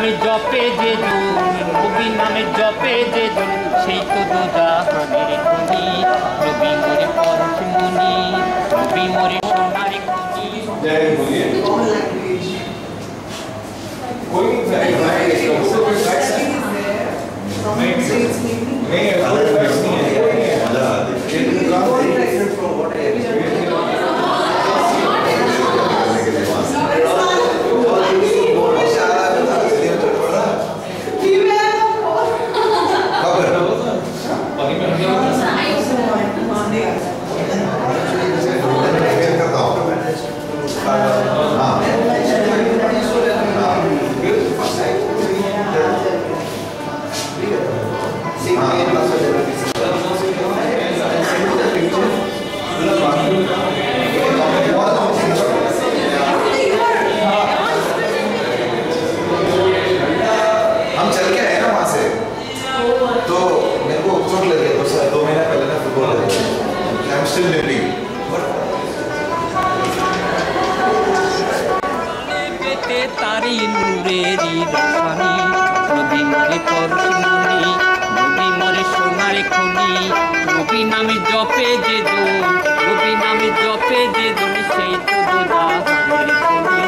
নামে জপে যে জন, নবী নামে জপে যে জন, সেই তো দোজাহানের খনি। নবী মোরে পরশমণি, নবী মোরে সোনার খনি। তারি নূরেরি রসানি, নবী মোরে পরশমণি, নবী মোরে সোনার খনি। নবী নামে জপে যে জন, নবী নামে জপে যে জন, সেই তো দোজাহানের খনি।